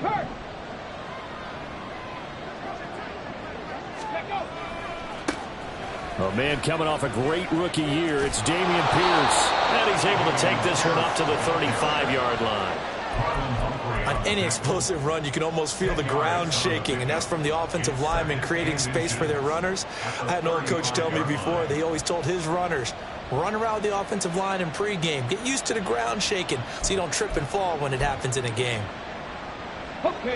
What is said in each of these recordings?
Herc. Oh, man, coming off a great rookie year, it's Dameon Pierce. And he's able to take this one up to the 35-yard line. On any explosive run, you can almost feel the ground shaking, and that's from the offensive linemen creating space for their runners. I had an old coach tell me before, they always told his runners, run around the offensive line in pregame. Get used to the ground shaking so you don't trip and fall when it happens in a game.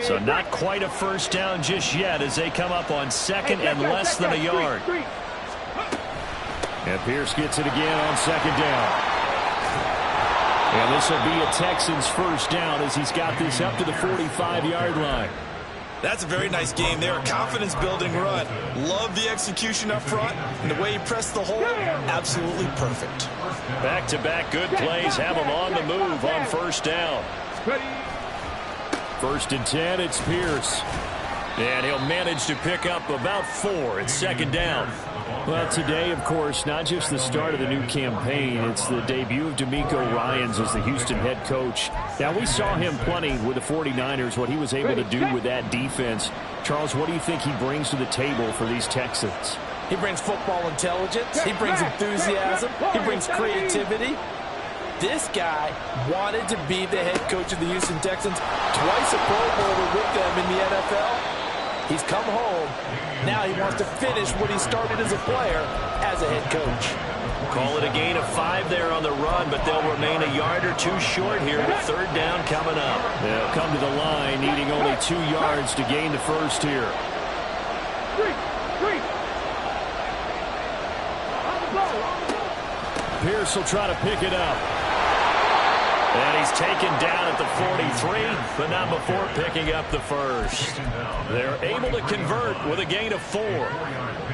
So not quite a first down just yet as they come up on second and less than a yard. And Pierce gets it again on second down. And this will be a Texans first down as he's got this up to the 45-yard line. That's a very nice game there. Confidence-building run. Love the execution up front. And the way he pressed the hole, absolutely perfect. Back-to-back good plays have him on the move on first down. First and 10, it's Pierce. And he'll manage to pick up about 4 at second down. Well, today, of course, not just the start of the new campaign, it's the debut of D'Amico Ryans as the Houston head coach. Now, we saw him plenty with the 49ers, what he was able to do with that defense. Charles, what do you think he brings to the table for these Texans? He brings football intelligence. He brings enthusiasm. He brings creativity. This guy wanted to be the head coach of the Houston Texans. Twice a Pro Bowler with them in the NFL. He's come home. Now he wants to finish what he started as a player as a head coach. Call it a gain of 5 there on the run, but they'll remain a yard or 2 short here with third down coming up. They'll come to the line needing only 2 yards to gain the first here. Pierce will try to pick it up. And he's taken down at the 43, but not before picking up the first. They're able to convert with a gain of 4.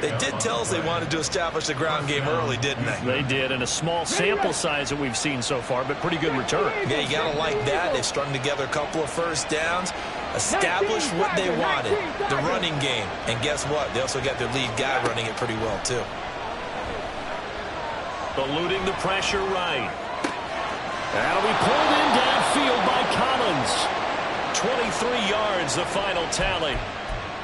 They did tell us they wanted to establish the ground game early, didn't they? They did, and a small sample size that we've seen so far, but pretty good return. Yeah, you got to like that. They've strung together a couple of first downs, established what they wanted, the running game. And guess what? They also got their lead guy running it pretty well, too. Eluding the pressure right. That'll be pulled in downfield by Collins. 23 yards, the final tally.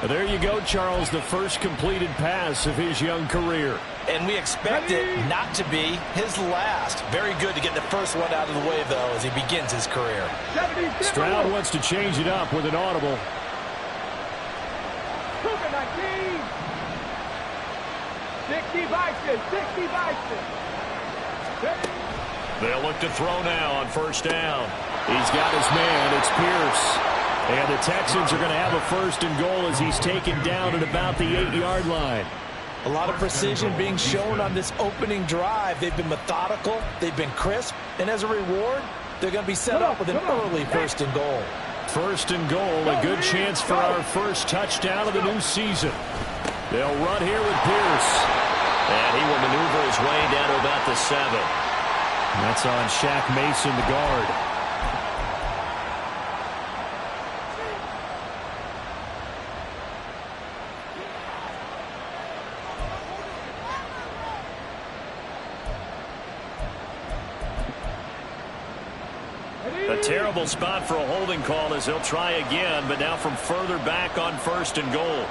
There you go, Charles, the first completed pass of his young career. And we expect it not to be his last. Very good to get the first one out of the way, though, as he begins his career. Stroud wants to change it up with an audible. 60 Bison, 60 Bison. They'll look to throw now on first down. He's got his man. It's Pierce. And the Texans are going to have a first and goal as he's taken down at about the 8-yard line. A lot of precision being shown on this opening drive. They've been methodical. They've been crisp. And as a reward, they're going to be set up with an early first and goal. First and goal, a good chance for our first touchdown of the new season. They'll run here with Pierce. And he will maneuver his way down to about the 7. That's on Shaq Mason, the guard. A terrible spot for a holding call as he'll try again, but now from further back on first and goal.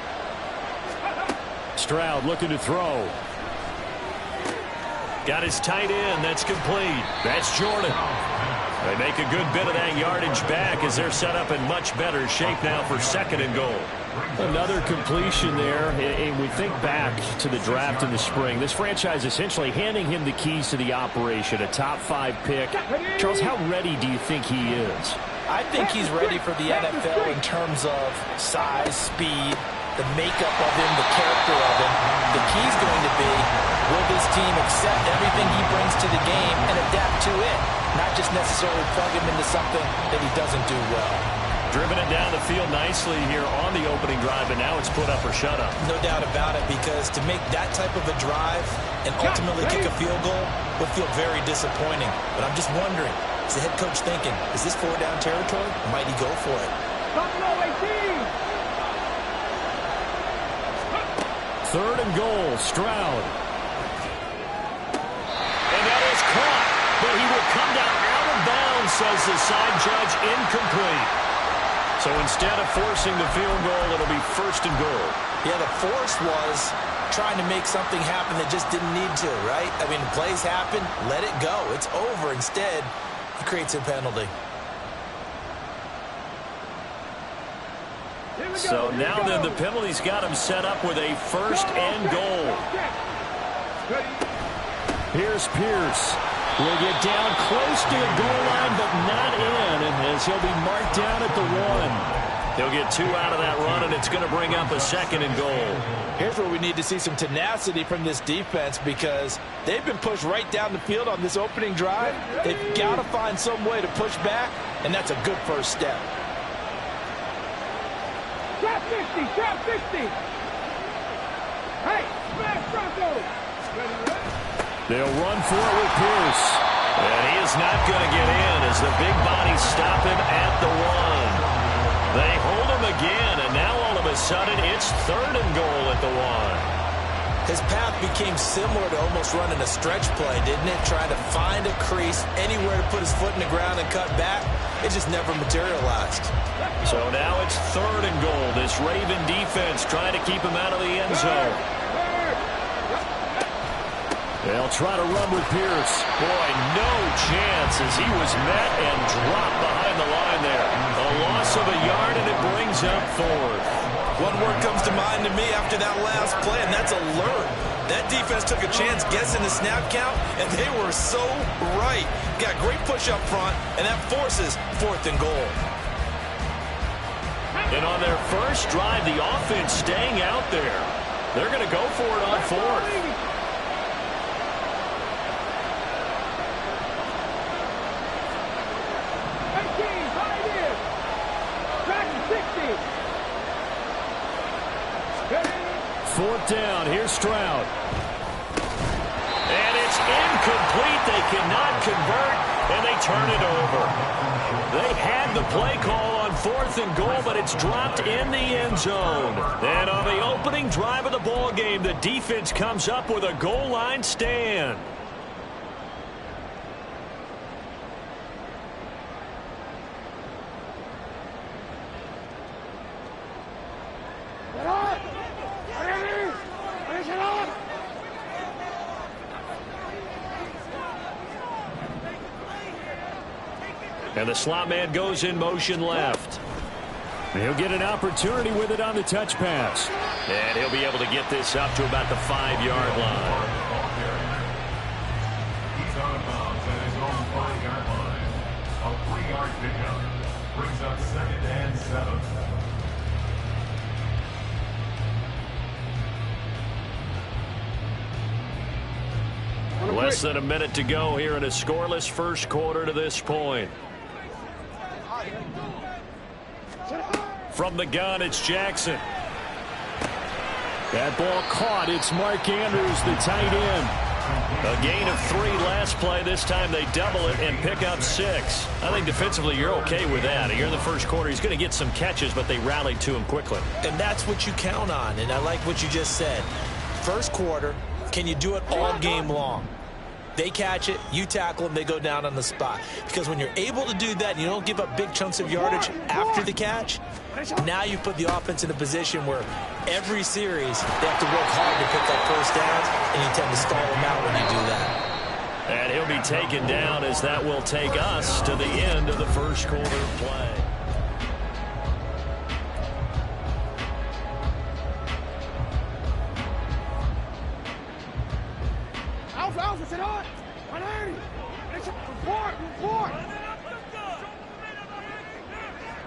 Stroud looking to throw. Got his tight end. That's complete. That's Jordan. They make a good bit of that yardage back as they're set up in much better shape now for second and goal. Another completion there, and we think back to the draft in the spring. This franchise essentially handing him the keys to the operation, a top 5 pick. Charles, how ready do you think he is? I think he's ready for the NFL in terms of size, speed, the makeup of him, the character of him. The key's going to be, will this team accept everything he brings to the game and adapt to it? Not just necessarily plug him into something that he doesn't do well. Driven it down the field nicely here on the opening drive, and now it's put up or shut up. No doubt about it, because to make that type of a drive and ultimately kick a field goal would feel very disappointing. But I'm just wondering, is the head coach thinking, is this 4-down territory, or might he go for it? Third and goal, Stroud. And that is caught, but he will come down out of bounds, says the side judge, incomplete. So instead of forcing the field goal, it'll be 1st and goal. Yeah, the force was trying to make something happen that just didn't need to, right? I mean, plays happen, let it go. It's over. Instead, he creates a penalty. So now then, the penalty's got him set up with a 1st and goal. Here's Pierce. Will get down close to the goal line, but not in, as he'll be marked down at the 1. He'll get 2 out of that run, and it's going to bring up a 2nd and goal. Here's where we need to see some tenacity from this defense, because they've been pushed right down the field on this opening drive. They've got to find some way to push back, and that's a good first step. Drop 50, drop 50. Hey, smash Bronco. They'll run for it with Pierce. And he is not going to get in as the big bodies stop him at the 1. They hold him again, and now all of a sudden it's 3rd and goal at the 1. His path became similar to almost running a stretch play, didn't it? Trying to find a crease, anywhere to put his foot in the ground and cut back. It just never materialized. So now it's 3rd and goal. This Raven defense trying to keep him out of the end zone. They'll try to run with Pierce. Boy, no chance as he was met and dropped behind the line there. A loss of a yard, and it brings up 4th. One word comes to mind to me after that last play, and that's alert. That defense took a chance guessing the snap count, and they were so right. Got great push up front, and that forces 4th and goal. And on their first drive, the offense staying out there. They're going to go for it on 4th. Fourth down. Here's Stroud. And it's incomplete. They cannot convert, and they turn it over. They had the play call on 4th and goal, but it's dropped in the end zone. And on the opening drive of the ball game, the defense comes up with a goal line stand. And the slot man goes in motion left. He'll get an opportunity with it on the touch pass. And he'll be able to get this up to about the 5-yard line. He's out of bounds at his own 5-yard line. A 3-yard pickup brings up 2nd and 7. Less than a minute to go here in a scoreless first quarter to this point. From the gun, it's Jackson. That ball caught. It's Mark Andrews, the tight end. A gain of 3 last play. This time they double it and pick up 6. I think defensively you're okay with that. Here in the first quarter, he's going to get some catches, but they rallied to him quickly. And that's what you count on, and I like what you just said. First quarter, can you do it all game long? They catch it, you tackle them, they go down on the spot. Because when you're able to do that and you don't give up big chunks of yardage after the catch, now you put the offense in a position where every series they have to work hard to pick up first downs, and you tend to stall them out when you do that. And he'll be taken down as that will take us to the end of the first quarter play.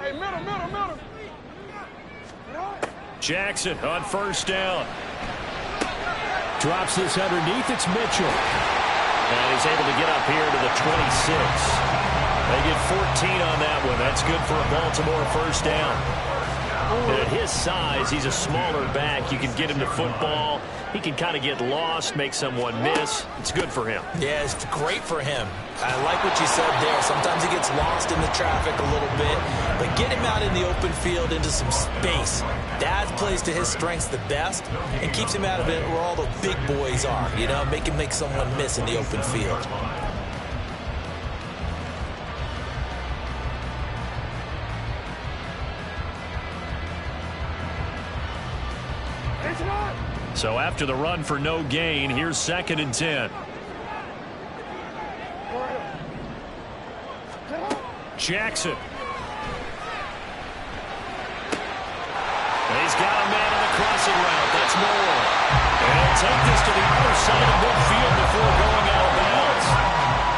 Hey, middle. Jackson on first down. Drops this underneath. It's Mitchell. And he's able to get up here to the 26. They get 14 on that one. That's good for a Baltimore first down. And at his size, he's a smaller back. You can get him to football. He can kind of get lost, make someone miss. It's good for him. Yeah, it's great for him. I like what you said there. Sometimes he gets lost in the traffic a little bit, but get him out in the open field into some space. That plays to his strengths the best and keeps him out of it where all the big boys are. You know, make him make someone miss in the open field. So after the run for no gain, here's 2nd and 10. Jackson. He's got a man on the crossing route. That's Moore. And he'll take this to the other side of midfield before going out of bounds.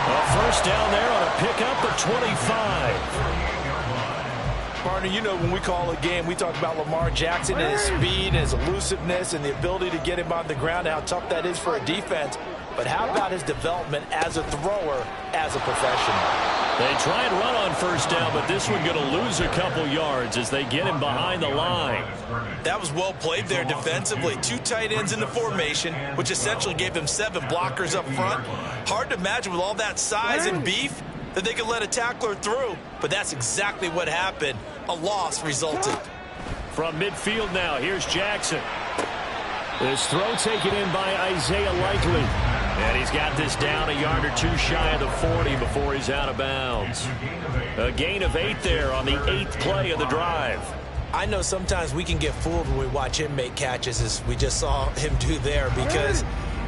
A first down there on a pickup of 25. Partner, you know when we call a game, we talk about Lamar Jackson and his speed and his elusiveness and the ability to get him on the ground and how tough that is for a defense. But how about his development as a thrower, as a professional? They try and run on first down, but this one going to lose a couple yards as they get him behind the line. That was well played there defensively. 2 tight ends in the formation, which essentially gave them 7 blockers up front. Hard to imagine with all that size and beef that they could let a tackler through, but that's exactly what happened. A loss resulted. From midfield now, here's Jackson. This throw taken in by Isaiah Likely. And he's got this down a yard or 2 shy of the 40 before he's out of bounds. A gain of 8 there on the 8th play of the drive. I know sometimes we can get fooled when we watch him make catches, as we just saw him do there, because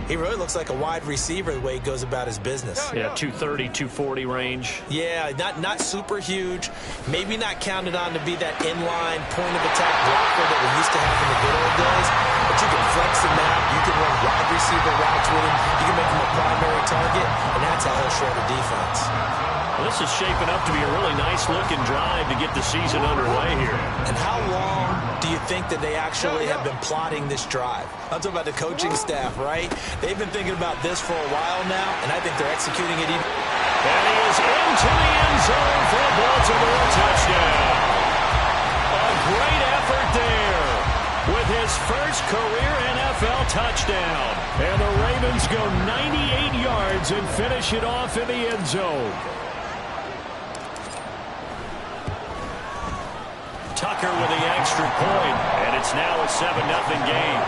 he really looks like a wide receiver the way he goes about his business. Yeah, 230, 240 range. Yeah, not super huge. Maybe not counted on to be that inline point-of-attack blocker that we used to have in the good old days. But you can flex him out. You can run wide receiver routes with him. You can make him a primary target, and that's how he'll shred a defense. Well, this is shaping up to be a really nice-looking drive to get the season underway here. And how long do you think that they actually have been plotting this drive? I'm talking about the coaching staff, right? They've been thinking about this for a while now, and I think they're executing it even. And he is into the end zone for a Baltimore touchdown. A great effort there with his first career NFL touchdown. And the Ravens go 98 yards and finish it off in the end zone. Tucker with the extra point, and it's now a 7-0 game.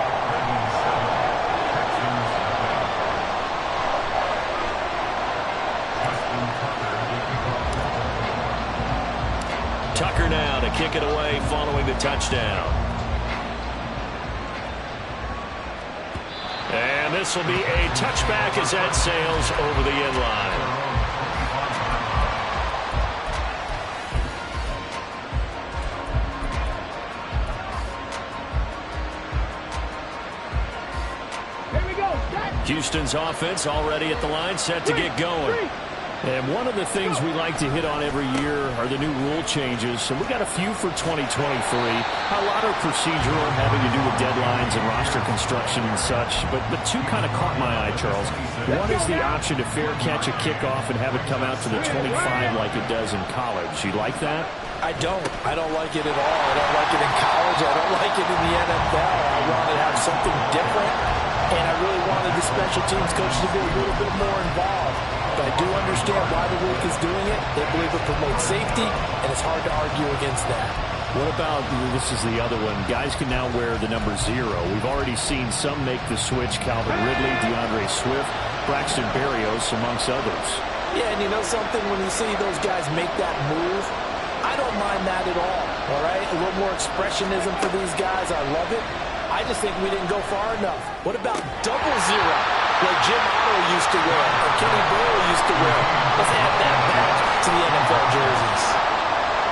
Tucker now to kick it away following the touchdown. And this will be a touchback as that sails over the end line. Houston's offense already at the line, set to get going. And one of the things we like to hit on every year are the new rule changes. And we got a few for 2023. A lot are procedural, having to do with deadlines and roster construction and such. But 2 kind of caught my eye, Charles. One is the option to fair catch a kickoff and have it come out to the 25 like it does in college. You like that? I don't like it at all. I don't like it in college. I don't like it in the NFL. I want to have something different. And I really wanted the special teams coach to be a little bit more involved. But I do understand why the league is doing it. They believe it promotes safety, and it's hard to argue against that. What about, this is the other one, guys can now wear the number 0. We've already seen some make the switch, Calvin Ridley, DeAndre Swift, Braxton Berrios, amongst others. Yeah, and you know something, when you see those guys make that move, I don't mind that at all right? A little more expressionism for these guys. I love it. I just think we didn't go far enough. What about double 0, like Jim Otto used to wear, or Kenny Burrow used to wear? Let's add that back to the NFL jerseys.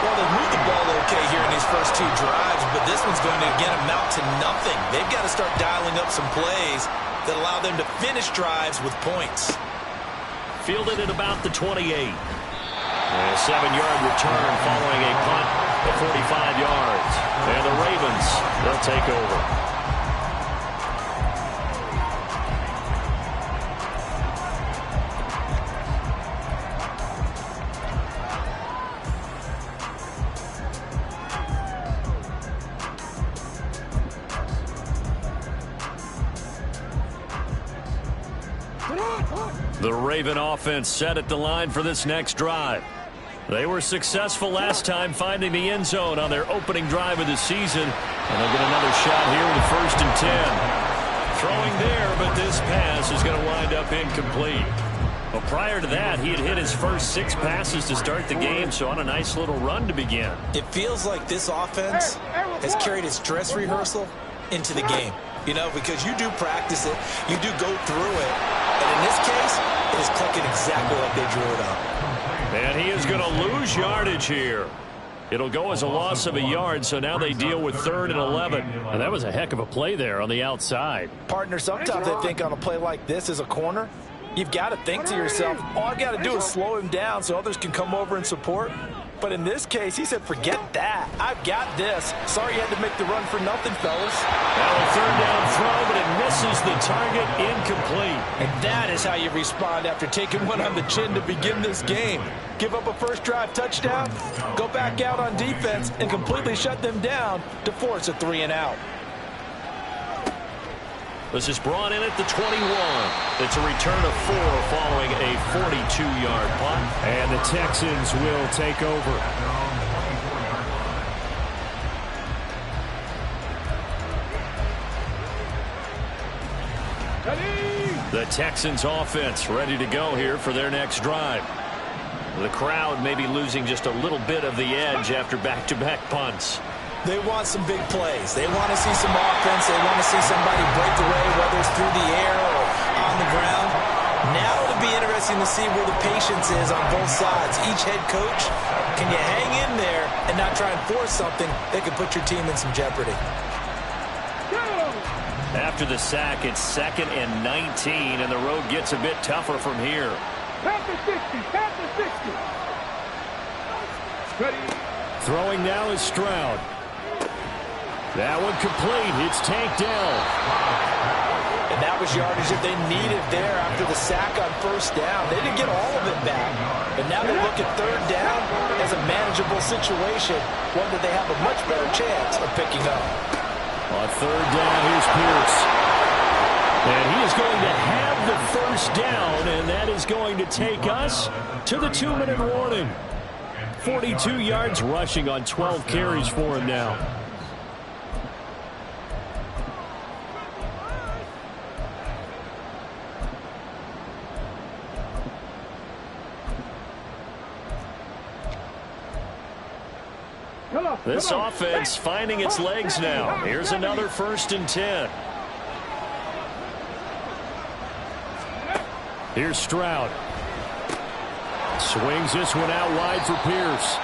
Well, they've moved the ball okay here in these first 2 drives, but this one's going to, again, amount to nothing. They've got to start dialing up some plays that allow them to finish drives with points. Fielded at about the 28. And a 7-yard return following a punt of 45 yards. And the Ravens, they'll take over. The Raven offense set at the line for this next drive. They were successful last time finding the end zone on their opening drive of the season. And they'll get another shot here with 1st and 10. Throwing there, but this pass is going to wind up incomplete. But prior to that, he had hit his first 6 passes to start the game, so on a nice little run to begin. It feels like this offense has carried its dress rehearsal into the game. You know, because you do practice it, you do go through it, and in this case, it is clicking exactly like they drew it up. And he is going to lose yardage here. It'll go as a loss of a yard, so now they deal with 3rd and 11. And that was a heck of a play there on the outside. Partner, sometimes I think on a play like this as a corner, you've got to think to yourself, all I've got to do is slow him down so others can come over and support. But in this case, he said, forget that. I've got this. Sorry you had to make the run for nothing, fellas. Now a 3rd down throw, but it misses the target, incomplete. And that is how you respond after taking one on the chin to begin this game. Give up a first drive touchdown, go back out on defense, and completely shut them down to force a 3 and out. This is brought in at the 21. It's a return of 4 following a 42-yard punt. And the Texans will take over. The Texans offense ready to go here for their next drive. The crowd may be losing just a little bit of the edge after back-to-back punts. They want some big plays. They want to see some offense. They want to see somebody break away, whether it's through the air or on the ground. Now it'll be interesting to see where the patience is on both sides. Each head coach, can you hang in there and not try and force something that could put your team in some jeopardy? After the sack, it's 2nd and 19, and the road gets a bit tougher from here. Tap the 60, tap the 60. Ready. Throwing now is Stroud. That one complete. It's tanked down. And that was yardage that they needed there after the sack on 1st down. They didn't get all of it back. But now they look at 3rd down as a manageable situation, one that they have a much better chance of picking up. On 3rd down, here's Pierce. And he is going to have the 1st down, and that is going to take us to the 2-minute warning. 42 yards rushing on 12 carries for him now. This offense finding its legs now. Here's another 1st and 10. Here's Stroud. Swings this one out wide for Pierce.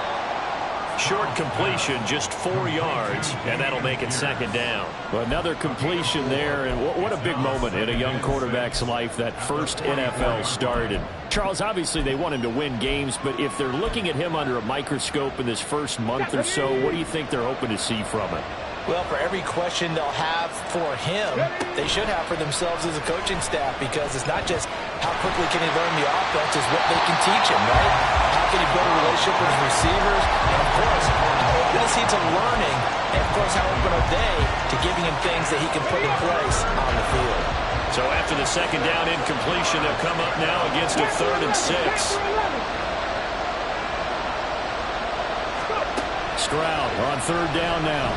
Short completion, just 4 yards, and that'll make it 2nd down. Another completion there, and what a big moment in a young quarterback's life, that first NFL start. And Charles, obviously they want him to win games, but if they're looking at him under a microscope in this first month or so, what do you think they're hoping to see from him? Well, for every question they'll have for him, they should have for themselves as a coaching staff, because it's not just how quickly can he learn the offense, it's what they can teach him, right? How can he build a relationship with his receivers? And, of course, how open is he to learning? And, of course, how open are they to giving him things that he can put in place on the field? So after the 2nd down incompletion, they'll come up now against a 3rd and 6. Stroud on 3rd down now.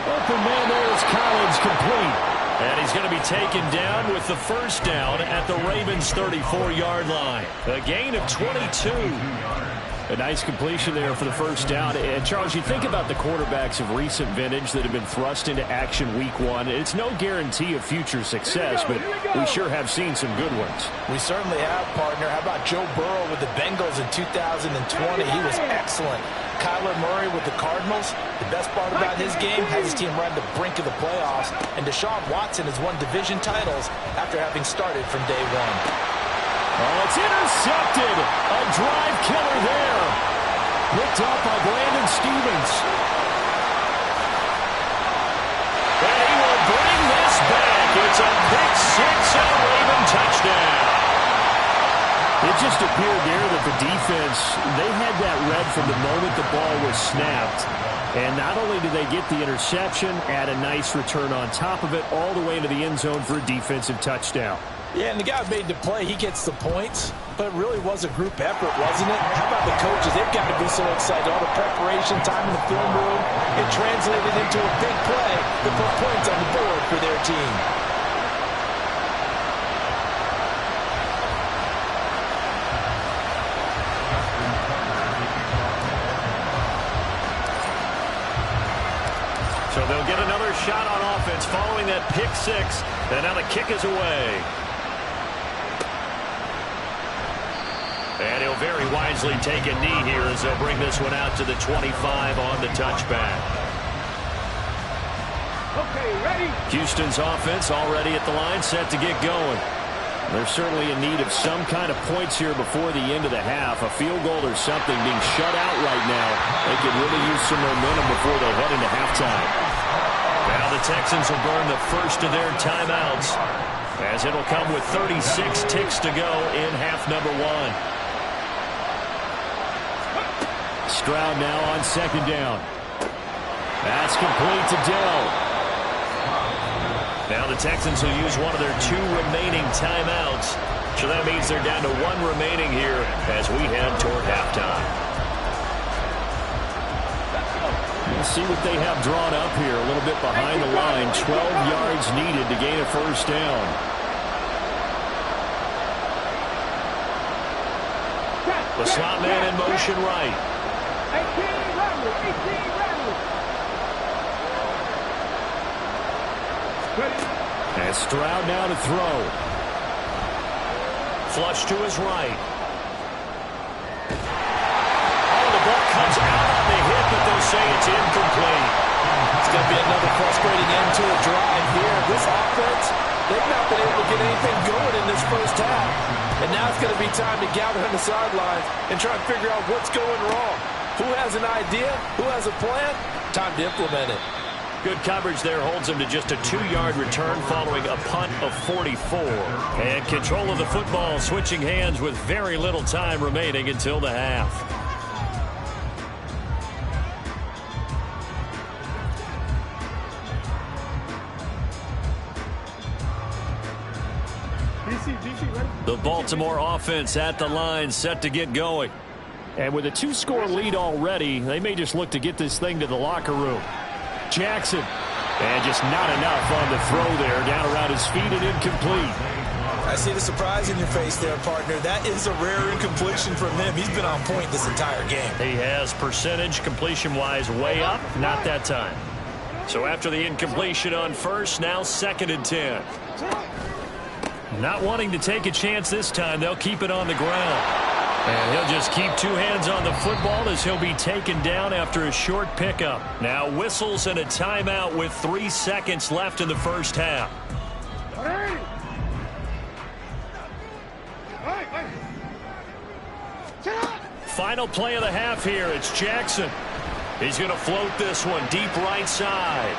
Open man there is Collins, complete. And he's going to be taken down with the 1st down at the Ravens' 34-yard line. A gain of 22. A nice completion there for the 1st down. And, Charles, you think about the quarterbacks of recent vintage that have been thrust into action week 1. It's no guarantee of future success, but we sure have seen some good ones. We certainly have, partner. How about Joe Burrow with the Bengals in 2020? He was excellent. Kyler Murray with the Cardinals. The best part about his game has his team right on the brink of the playoffs. And Deshaun Watson has won division titles after having started from day 1. Oh, it's intercepted. A drive killer there. Picked up by Brandon Stevens. And he will bring this back. It's a pick 6 and a Raven touchdown. It just appeared there that the defense, they had that read from the moment the ball was snapped. And not only did they get the interception, add a nice return on top of it, all the way into the end zone for a defensive touchdown. Yeah, and the guy made the play. He gets the points, but it really was a group effort, wasn't it? How about the coaches? They've got to be so excited. All the preparation, time in the film room, it translated into a big play that put points on the board for their team. So they'll get another shot on offense following that pick six. And now the kick is away. And he'll very wisely take a knee here as they'll bring this one out to the 25 on the touchback. Okay, ready? Houston's offense already at the line, set to get going. They're certainly in need of some kind of points here before the end of the half. A field goal or something being shut out right now. They could really use some momentum before they head into halftime. Now the Texans will burn the first of their timeouts, as it'll come with 36 ticks to go in half number one. Stroud now on second down. That's complete to Dell. Now the Texans will use one of their 2 remaining timeouts. So that means they're down to 1 remaining here as we head toward halftime. We'll see what they have drawn up here. A little bit behind the line. 12 yards needed to gain a first down. The slot man in motion right. 18 Ramley, 18 Ramley. And Stroud now to throw. Flush to his right. Oh, the ball comes out on the hit, but they'll say it's incomplete. It's going to be another frustrating end to a drive here. This offense, they've not been able to get anything going in this first half. And now it's going to be time to gather on the sidelines and try and figure out what's going wrong. Who has an idea? Who has a plan? Time to implement it. Good coverage there holds him to just a 2-yard return following a punt of 44. And control of the football switching hands with very little time remaining until the half. DC, ready? The Baltimore offense at the line, set to get going. And with a 2-score lead already, they may just look to get this thing to the locker room. Jackson, and just not enough on the throw there, down around his feet and incomplete. I see the surprise in your face there, partner. That is a rare incompletion from him. He's been on point this entire game. He has percentage completion-wise way up, not that time. So after the incompletion on first, now 2nd and 10. Not wanting to take a chance this time, they'll keep it on the ground. And he'll just keep 2 hands on the football as he'll be taken down after a short pickup. Now whistles and a timeout with 3 seconds left in the first half. Final play of the half here. It's Jackson. He's going to float this one deep right side.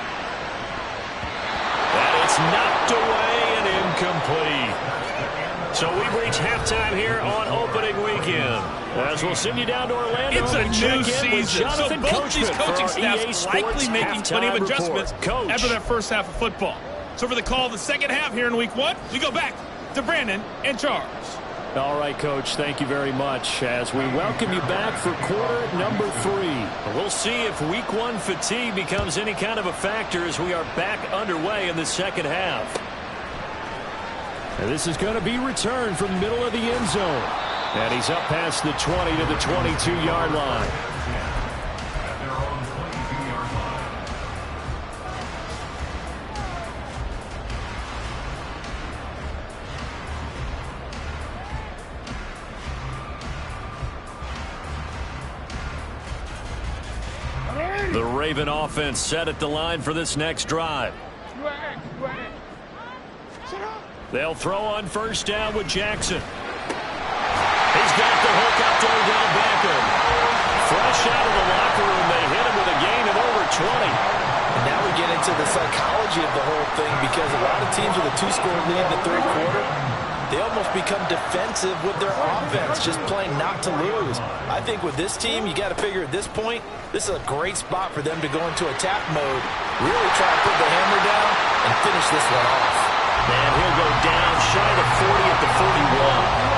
And it's knocked away and incomplete. So we reach halftime here on opening weekend. As we'll send you down to Orlando. It's a new season, so both these coaching staffs likely making plenty of adjustments after that first half of football. So for the call of the second half here in week 1, we go back to Brandon and Charles. All right, Coach, thank you very much as we welcome you back for quarter number 3. We'll see if week 1 fatigue becomes any kind of a factor as we are back underway in the second half. And this is going to be returned from the middle of the end zone. And he's up past the 20 to the 22-yard line. At their own 22-yard line. The Raven offense set at the line for this next drive. They'll throw on first down with Jackson. He's got the hook up to Odell Beckham. Fresh out of the locker room, they hit him with a gain of over 20. And now we get into the psychology of the whole thing, because a lot of teams with a 2-score lead in the third quarter, they almost become defensive with their offense, just playing not to lose. I think with this team, you got to figure at this point, this is a great spot for them to go into attack mode, really try to put the hammer down and finish this one off. And he'll go down shy of 40 at the 41.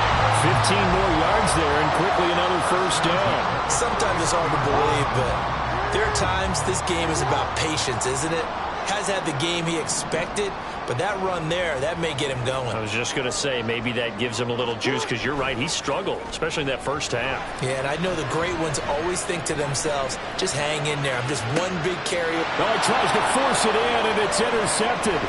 15 more yards there and quickly another first down. Sometimes it's hard to believe, but there are times this game is about patience, isn't it? Has had the game he expected, But that run there, that may get him going. I was just going to say, maybe that gives him a little juice, because you're right, he struggled, especially in that first half. Yeah, and I know the great ones always think to themselves, just hang in there. I'm just one big carry. Well, he tries to force it in, and it's intercepted.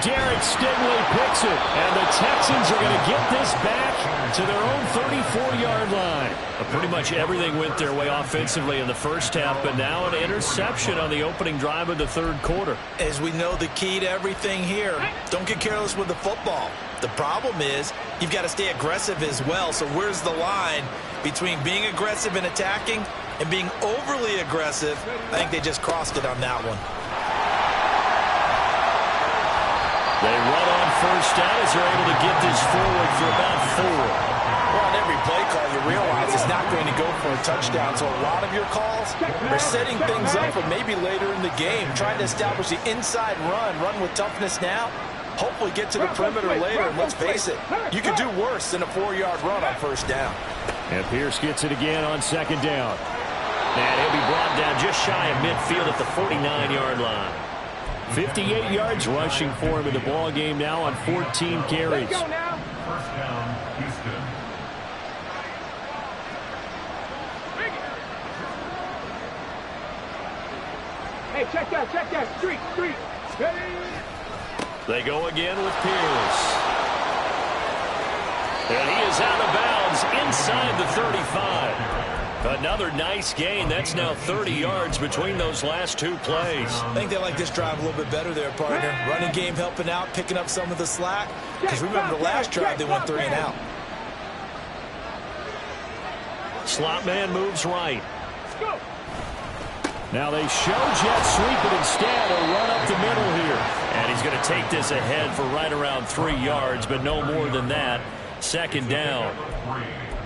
Derek Stingley picks it, and the Texans are going to get this back to their own 34-yard line. Pretty much everything went their way offensively in the first half, but now an interception on the opening drive of the third quarter. As we know, the key to everything here, don't get careless with the football. The problem is you've got to stay aggressive as well. So where's the line between being aggressive and attacking and being overly aggressive? I think they just crossed it on that one. They run on first down as they're able to get this forward for about 4. Well, on every play call, you realize it's not going to go for a touchdown. So a lot of your calls are setting things up for maybe later in the game, trying to establish the inside run with toughness now, hopefully get to the perimeter later. And let's face it, you could do worse than a 4-yard run on first down. And Pierce gets it again on second down. And he'll be brought down just shy of midfield at the 49-yard line. 58 yards rushing for him in the ball game now on 14 carries. First down, Houston. Hey, check that. Street. Ready? They go again with Pierce. And he is out of bounds inside the 35. Another nice gain. That's now 30 yards between those last two plays. I think they like this drive a little bit better there, partner. Running game helping out, picking up some of the slack. Because remember the last drive, they went 3 and out. Slot man moves right. Now they show jet sweep it instead. A run up the middle here. And he's going to take this ahead for right around 3 yards, but no more than that. Second down.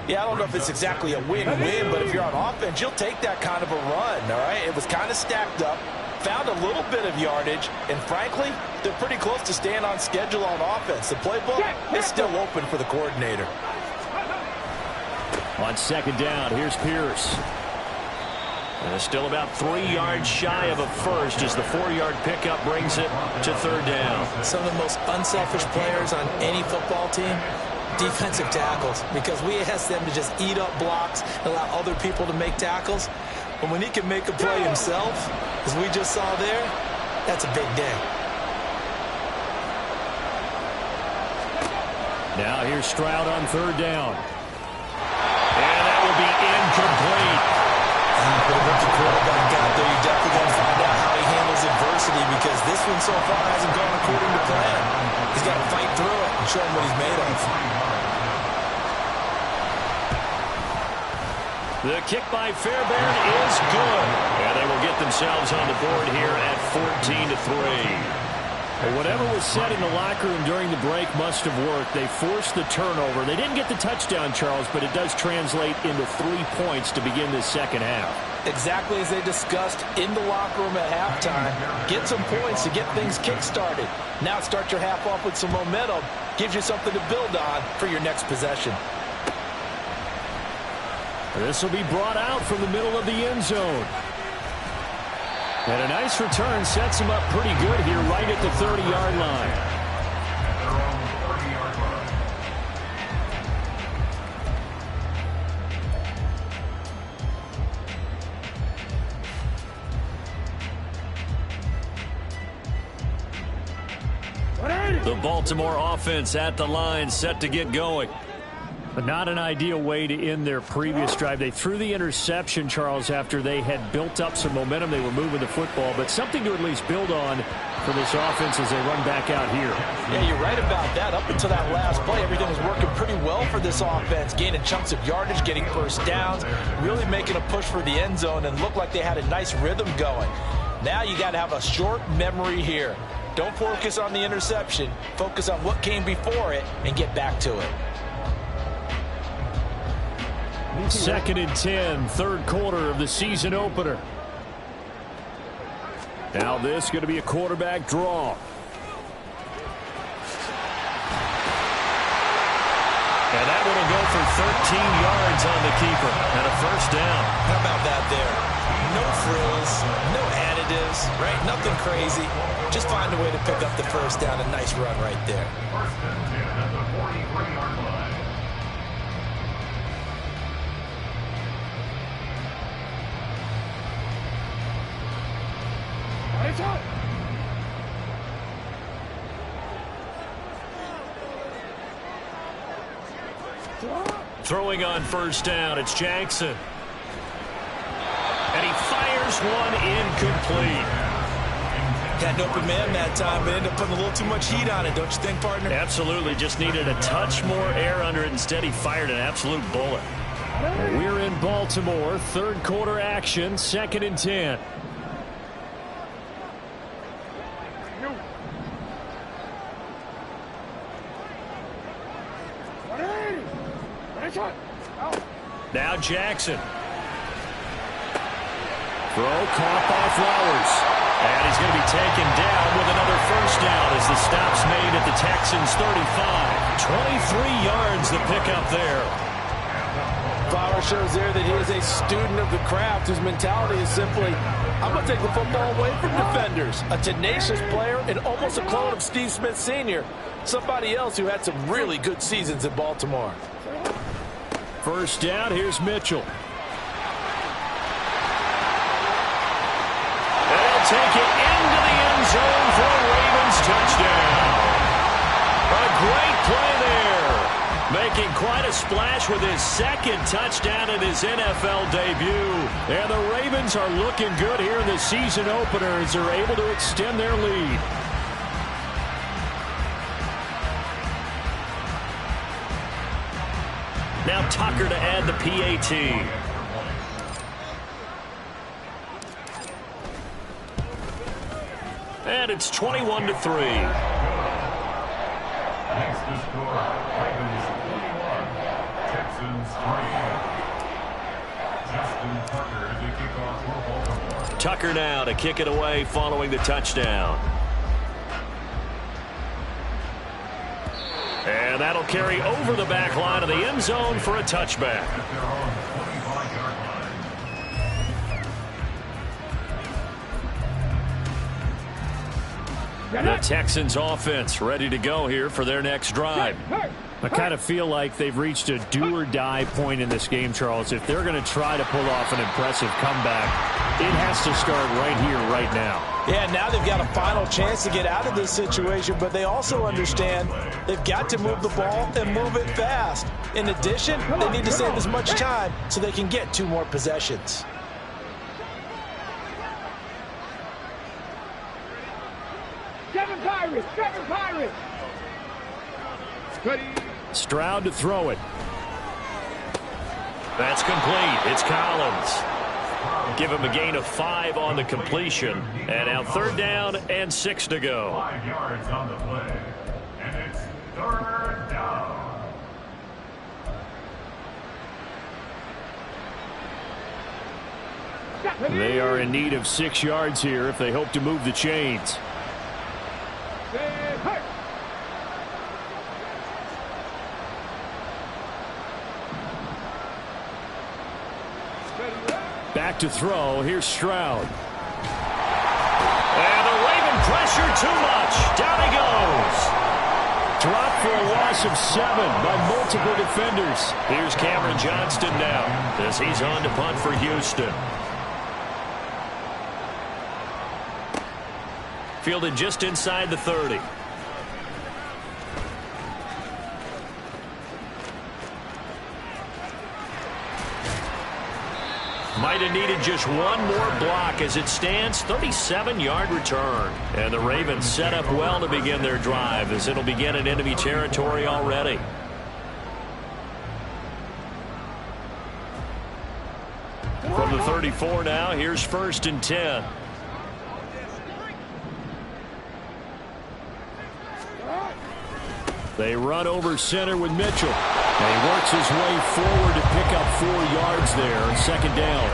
Yeah, I don't know if it's exactly a win-win, but if you're on offense, you'll take that kind of a run, all right? It was kind of stacked up, found a little bit of yardage, and frankly, they're pretty close to staying on schedule on offense. The playbook is still open for the coordinator. On second down, here's Pierce. And it's still about 3 yards shy of a first as the 4-yard pickup brings it to third down. Some of the most unselfish players on any football team, defensive tackles, because we ask them to just eat up blocks, allow other people to make tackles. But when he can make a play himself, as we just saw there, that's a big day. Now here's Stroud on third down. And that will be incomplete. What the quarterback got there, you're definitely going to find out how he handles adversity, because this one so far hasn't gone according to plan. He's got to fight through it and show him what he's made of. The kick by Fairbairn is good. And they will get themselves on the board here at 14-3. Well, whatever was said in the locker room during the break must have worked. They forced the turnover. They didn't get the touchdown, Charles, but it does translate into 3 points to begin this second half. Exactly as they discussed in the locker room at halftime. Get some points to get things kick-started. Now start your half off with some momentum. Gives you something to build on for your next possession. This will be brought out from the middle of the end zone. And a nice return sets him up pretty good here right at the 30-yard line. They're on the 30-yard line. The Baltimore offense at the line, set to get going. But not an ideal way to end their previous drive. They threw the interception, Charles, after they had built up some momentum. They were moving the football, but something to at least build on for this offense as they run back out here. Yeah, you're right about that. Up until that last play, everything was working pretty well for this offense, gaining chunks of yardage, getting first downs, really making a push for the end zone, and looked like they had a nice rhythm going. Now you got to have a short memory here. Don't focus on the interception. Focus on what came before it and get back to it. 2nd and 10, third quarter of the season opener. Now this is going to be a quarterback draw. And that one will go for 13 yards on the keeper and a first down. How about that there? No frills, no added initiatives, right? Nothing crazy. Just find a way to pick up the first down. A nice run right there. First and 10 at the 43-yard line. It's up. Throwing on first down, it's Jackson. And he fires one incomplete. Got an open man that time, but ended up putting a little too much heat on it, don't you think, partner? Absolutely, just needed a touch more air under it. Instead, he fired an absolute bullet. We're in Baltimore, third quarter action, 2nd and 10. Now Jackson. Throw caught by Flowers. And he's going to be taken down with another first down as the stop's made at the Texans' 35. 23 yards the pickup there. Flowers shows there that he is a student of the craft whose mentality is simply, I'm going to take the football away from defenders. A tenacious player and almost a clone of Steve Smith Sr., somebody else who had some really good seasons in Baltimore. First down, here's Mitchell. They'll take it into the end zone for a Ravens touchdown. A great play there. Making quite a splash with his second touchdown in his NFL debut. And the Ravens are looking good here in the season opener as they're able to extend their lead. Now Tucker to add the PAT. And it's 21-3. Next to score, Ravens 21, Texans 3. Justin Tucker to kick off for Baltimore. Tucker now to kick it away following the touchdown. And that'll carry over the back line of the end zone for a touchback. The Texans offense ready to go here for their next drive. I kind of feel like they've reached a do-or-die point in this game, Charles. If they're going to try to pull off an impressive comeback, it has to start right here, right now. Yeah, now they've got a final chance to get out of this situation, but they also understand they've got to move the ball and move it fast. In addition, they need to save as much time so they can get 2 more possessions. Kevin Pirates! Kevin Pirates! Stroud to throw it. That's complete. It's Collins. Give him a gain of 5 on the completion. And now 3rd down and 6 to go. 5 yards on the play. And it's 3rd down. They are in need of 6 yards here if they hope to move the chains. Back to throw. Here's Stroud. And the Raven pressure too much. Down he goes. Dropped for a loss of 7 by multiple defenders. Here's Cameron Johnston now as he's on to punt for Houston. Fielded just inside the 30. Might have needed just one more block. As it stands, 37-yard return. And the Ravens set up well to begin their drive as it'll begin in enemy territory already. From the 34 now, here's 1st and 10. They run over center with Mitchell. And he works his way forward to pick up 4 yards there on 2nd down.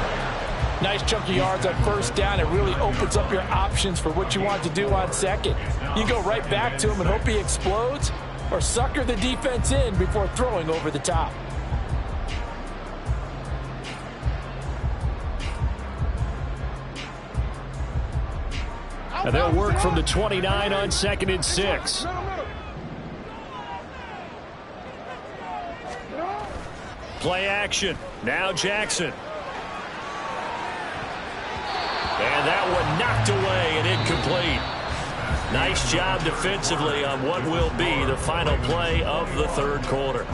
Nice chunk of yards on 1st down. It really opens up your options for what you want to do on 2nd. You go right back to him and hope he explodes, or sucker the defense in before throwing over the top. And they'll work from the 29 on 2nd and 6. Play action. Now Jackson. And that one knocked away and incomplete. Nice job defensively on what will be the final play of the third quarter.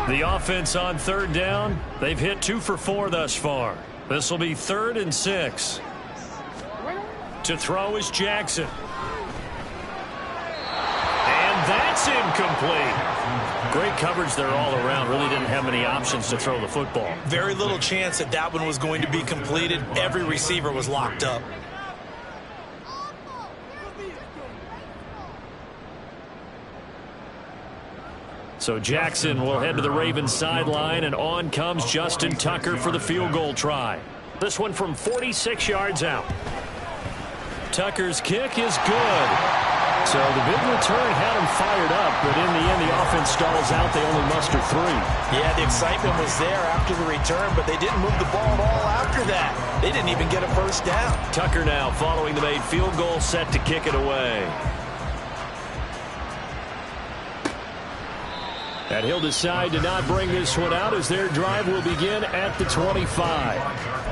The offense on 3rd down, they've hit 2 for 4 thus far. This will be 3rd and 6. To throw is Jackson. And that's incomplete. Great coverage there all around. Really didn't have many options to throw the football. Very little chance that that one was going to be completed. Every receiver was locked up. So Jackson will head to the Ravens sideline, and on comes Justin Tucker for the field goal try. This one from 46 yards out. Tucker's kick is good. So the big return had him fired up, but in the end, the offense stalls out. They only muster 3. Yeah, the excitement was there after the return, but they didn't move the ball at all after that. They didn't even get a first down. Tucker now following the made field goal, set to kick it away. And he'll decide to not bring this one out as their drive will begin at the 25.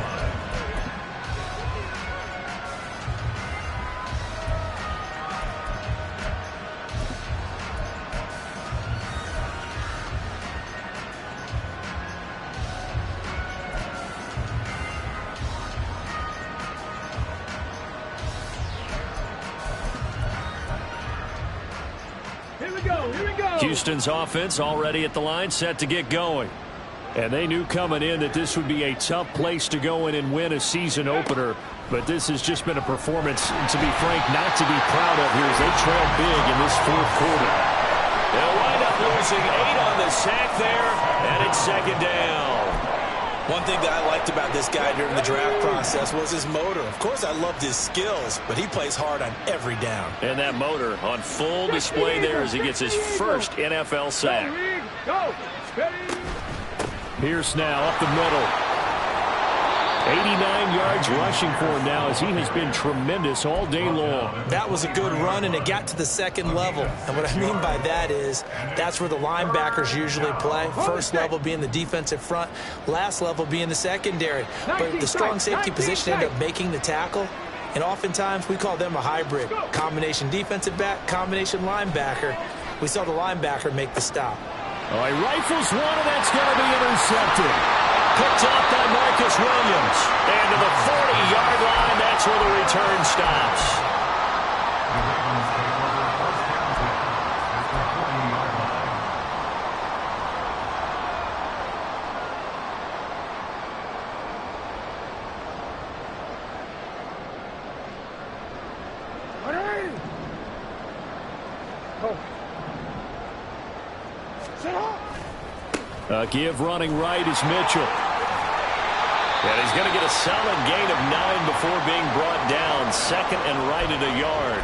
Houston's offense already at the line, set to get going. And they knew coming in that this would be a tough place to go in and win a season opener. But this has just been a performance, to be frank, not to be proud of here as they trail big in this 4th quarter. They'll wind up losing 8 on the sack there, and it's 2nd down. One thing that I liked about this guy during the draft process was his motor. Of course, I loved his skills, but he plays hard on every down. And that motor on full display there as he gets his first NFL sack. Pierce now up the middle. 89 yards rushing for him now as he has been tremendous all day long. That was a good run, and it got to the 2nd level. And what I mean by that is that's where the linebackers usually play. First level being the defensive front, last level being the secondary. But the strong safety position ended up making the tackle. And oftentimes we call them a hybrid. Combination defensive back, combination linebacker. We saw the linebacker make the stop. Oh, he rifles one, and that's going to be intercepted. Picked off by Marcus Williams. And to the 40-yard line, that's where the return stops. Give running right is Mitchell. And he's going to get a solid gain of 9 before being brought down. 2nd and right at a yard.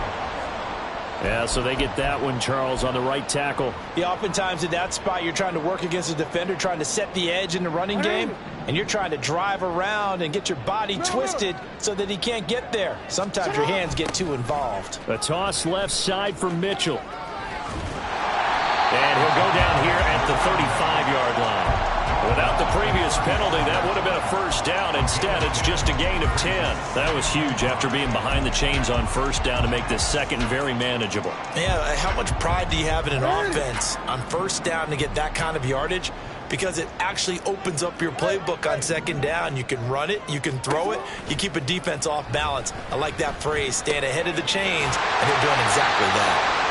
Yeah, so they get that one, Charles, on the right tackle. Yeah, oftentimes in that spot, you're trying to work against a defender, trying to set the edge in the running game, and you're trying to drive around and get your body twisted so that he can't get there. Sometimes your hands get too involved. A toss left side for Mitchell. And he'll go down here at the 35-yard line. Without the previous penalty, that would have been a first down. Instead, it's just a gain of 10. That was huge after being behind the chains on first down to make this 2nd very manageable. Yeah, how much pride do you have in an offense on first down to get that kind of yardage? Because it actually opens up your playbook on 2nd down. You can run it, you can throw it, you keep a defense off balance. I like that phrase, stand ahead of the chains, and they're doing exactly that.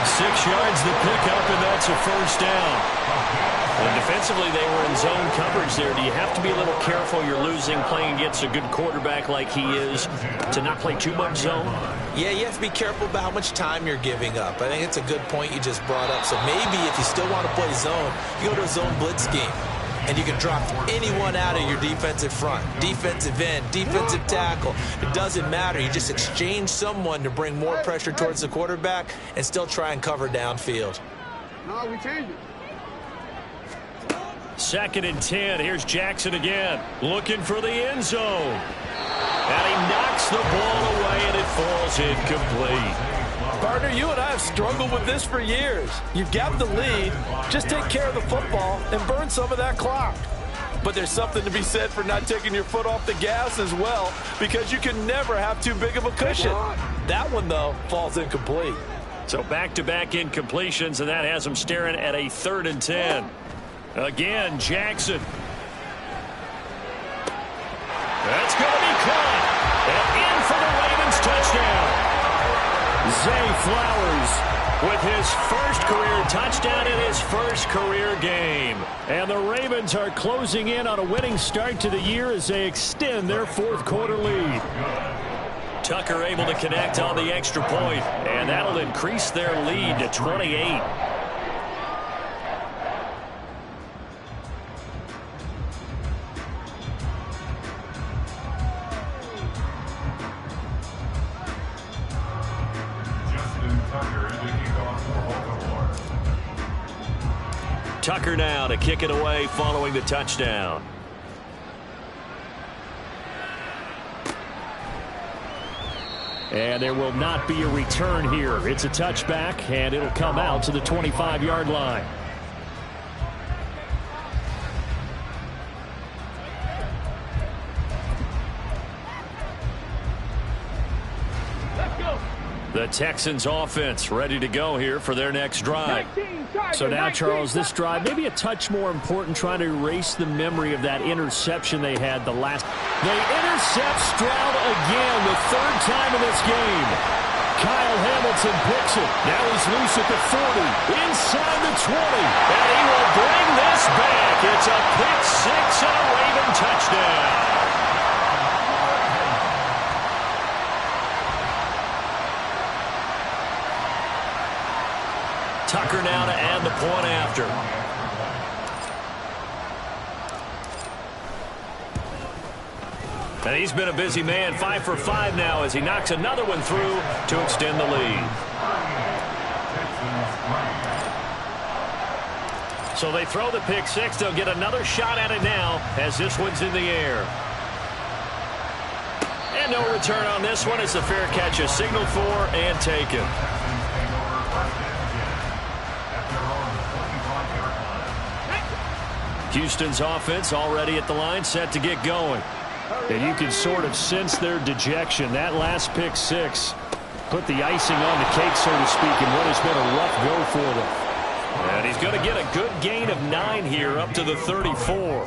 6 yards the pickup, and that's a first down. And defensively, they were in zone coverage there. Do you have to be a little careful? You're losing playing against a good quarterback like he is to not play too much zone? Yeah, you have to be careful about how much time you're giving up. I think it's a good point you just brought up. So maybe if you still want to play zone, you go to a zone blitz scheme. and you can drop anyone out of your defensive front, defensive end, defensive tackle. It doesn't matter. You just exchange someone to bring more pressure towards the quarterback and still try and cover downfield. No, we changed it. 2nd and 10. Here's Jackson again, looking for the end zone. And he knocks the ball away, and it falls incomplete. Partner, you and I have struggled with this for years. You've got the lead. Just take care of the football and burn some of that clock. But there's something to be said for not taking your foot off the gas as well, because you can never have too big of a cushion. That one, though, falls incomplete. So back-to-back incompletions, and that has him staring at a 3rd and 10. Again, Jackson. That's going to be caught. And in for the Ravens touchdown. Zay Flowers with his first career touchdown in his first career game. And the Ravens are closing in on a winning start to the year as they extend their 4th quarter lead. Tucker able to connect on the extra point, and that'll increase their lead to 28. Tucker now to kick it away following the touchdown. And there will not be a return here. It's a touchback, and it'll come out to the 25-yard line. The Texans offense ready to go here for their next drive. So now, Charles, this drive maybe a touch more important, trying to erase the memory of that interception they had the last. They intercept Stroud again, the 3rd time in this game. Kyle Hamilton picks it. Now he's loose at the 40, inside the 20, and he will bring this back. It's a pick 6 and a Raven touchdown. Tucker now to add the point after. And he's been a busy man, 5 for 5 now as he knocks another one through to extend the lead. So they throw the pick 6. They'll get another shot at it now as this one's in the air. And no return on this one. It's a fair catch, a signal for and taken. Houston's offense already at the line, set to get going. And you can sort of sense their dejection. That last pick 6 put the icing on the cake, so to speak, in what has been a rough go for them. And he's going to get a good gain of 9 here up to the 34.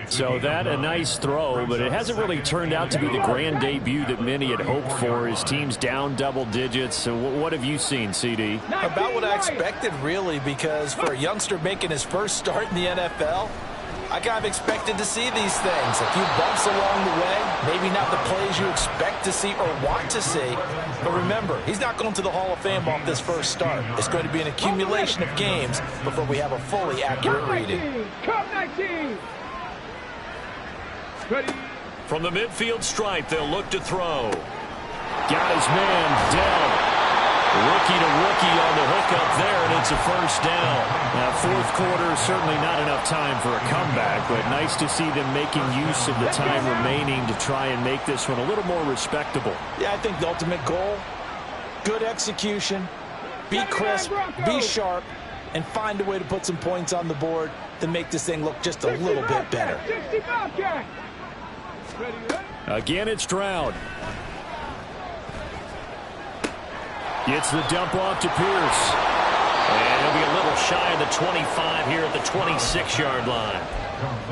So that a nice throw, but it hasn't really turned out to be the grand debut that many had hoped for. His team's down double digits. So what have you seen, CD? About what I expected, really, because for a youngster making his first start in the NFL, I kind of expected to see these things. A few bumps along the way, maybe not the plays you expect to see or want to see. But remember, he's not going to the Hall of Fame off this first start. It's going to be an accumulation of games before we have a fully accurate reading. From the midfield stripe, they'll look to throw. Got his man, Dell. Rookie to rookie on the hook up there, and it's a first down. Now, 4th quarter, certainly not enough time for a comeback, but nice to see them making use of the time remaining to try and make this one a little more respectable. Yeah, I think the ultimate goal, good execution, be crisp, be sharp, and find a way to put some points on the board to make this thing look just a little bit better. Again, it's Stroud. Gets the dump off to Pierce. And he'll be a little shy of the 25 here at the 26-yard line.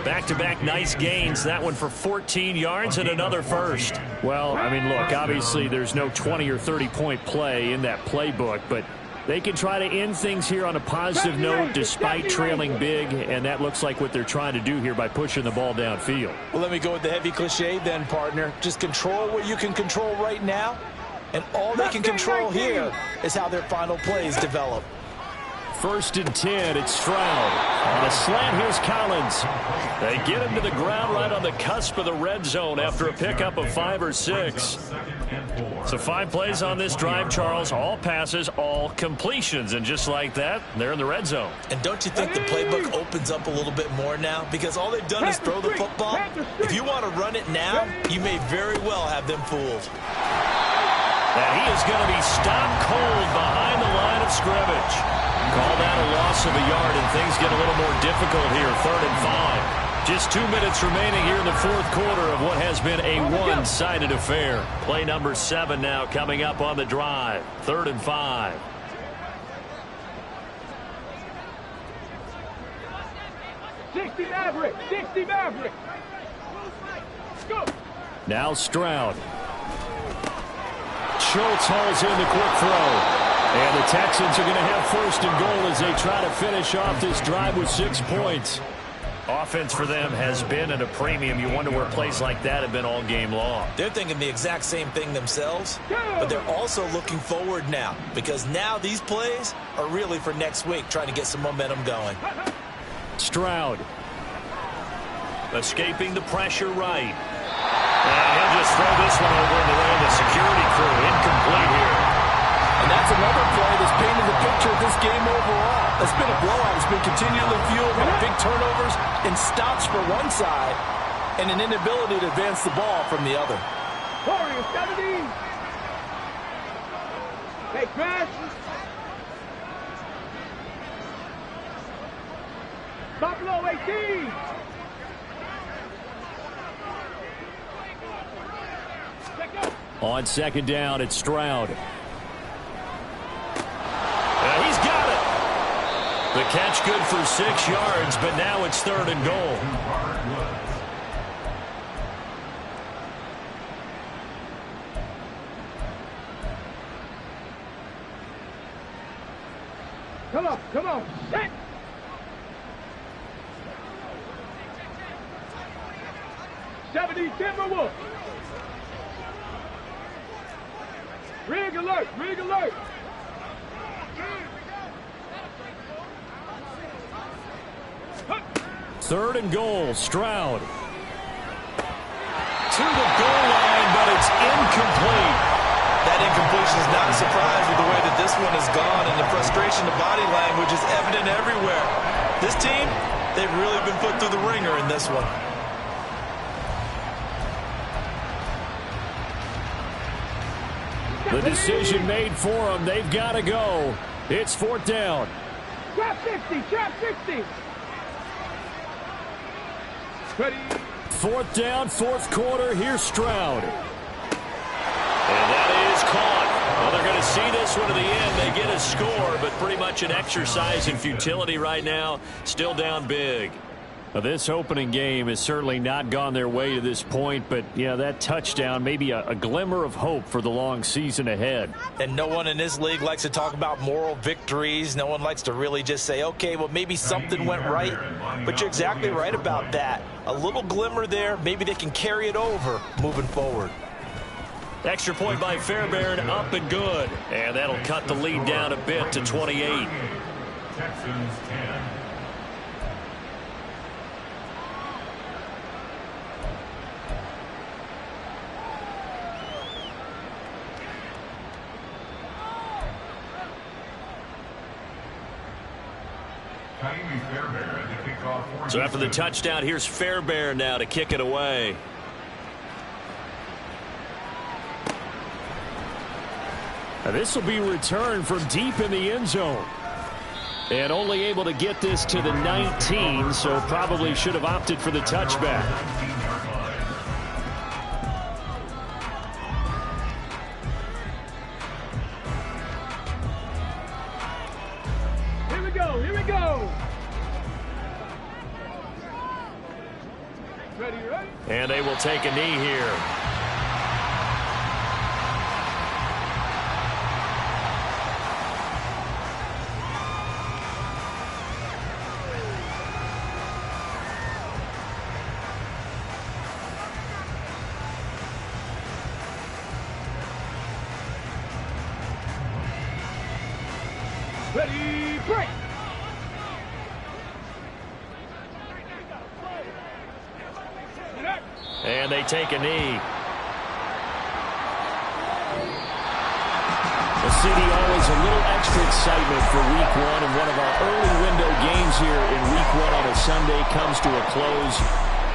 Back-to-back nice gains. That one for 14 yards and another first. Well, I mean, look, obviously there's no 20 or 30-point play in that playbook, but they can try to end things here on a positive note despite trailing big, and that looks like what they're trying to do here by pushing the ball downfield. Well, let me go with the heavy cliche then, partner. Just control what you can control right now, and all they can control here is how their final plays develop. 1st and 10. It's Stroud. On a slant, here's Collins. They get him to the ground right on the cusp of the red zone after a pickup of 5 or 6. So 5 plays on this drive, Charles. All passes, all completions. And just like that, they're in the red zone. And don't you think the playbook opens up a little bit more now? Because all they've done is throw the football. If you want to run it now, you may very well have them fooled. And he is going to be stopped cold behind the line of scrimmage. Call that a loss of a yard, and things get a little more difficult here. 3rd and 5. Just 2 minutes remaining here in the 4th quarter of what has been a one-sided affair. Play number 7 now coming up on the drive. 3rd and 5. Sixty Maverick. Go. Now Stroud. Schultz hauls in the quick throw. And the Texans are going to have 1st and goal as they try to finish off this drive with 6 points. Offense for them has been at a premium. You wonder where plays like that have been all game long. They're thinking the exact same thing themselves, but they're also looking forward now because now these plays are really for next week, trying to get some momentum going. Stroud. Escaping the pressure right. And he'll just throw this one over in the way of the security crew. Incomplete here. And that's another play that's painted the picture of this game overall. It's been a blowout. It's been continually fueled by big turnovers and stops for one side and an inability to advance the ball from the other. Warriors, 70. Hey, Chris. Buffalo, 18. On 2nd down, it's Stroud. He's got it. The catch good for 6 yards, but now it's 3rd and goal. Come on. Set. Timberwolves. Rig alert. 3rd and goal, Stroud. To the goal line, but it's incomplete. That incompletion is not a surprise with the way that this one has gone, and the frustration, the body language is evident everywhere. This team, they've really been put through the ringer in this one. The decision made for them. They've got to go. It's 4th down. Trap 60. Ready. 4th down, 4th quarter. Here's Stroud. And that is caught. Well, they're going to see this one to the end. They get a score, but pretty much an exercise in futility right now. Still down big. Well, this opening game has certainly not gone their way to this point, but, yeah, that touchdown, maybe a glimmer of hope for the long season ahead. And no one in this league likes to talk about moral victories. No one likes to really just say, okay, well, maybe something went right. But you're exactly right about that. A little glimmer there. Maybe they can carry it over moving forward. Extra point by Fairbairn, up and good. And that'll cut the lead down a bit to 28. Texans 10. So after the touchdown, here's Fairbairn now to kick it away. Now this will be returned from deep in the end zone. And only able to get this to the 19, so probably should have opted for the touchback. Here we go. Ready? And they will take a knee here. Ready, break. and they take a knee. The city always a little extra excitement for Week 1, and one of our early window games here in Week 1 on a Sunday comes to a close.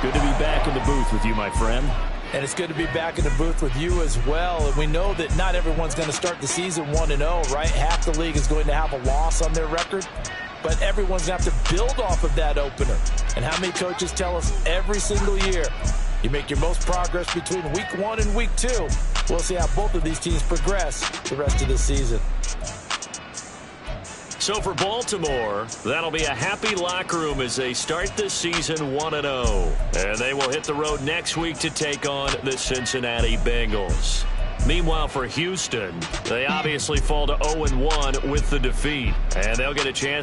Good to be back in the booth with you, my friend. And it's good to be back in the booth with you as well. And we know that not everyone's going to start the season 1-0, right? Half the league is going to have a loss on their record. But everyone's going to have to build off of that opener. And how many coaches tell us every single year, you make your most progress between Week 1 and Week 2. We'll see how both of these teams progress the rest of the season. So for Baltimore, that'll be a happy locker room as they start this season 1-0. And they will hit the road next week to take on the Cincinnati Bengals. Meanwhile, for Houston, they obviously fall to 0-1 with the defeat. And they'll get a chance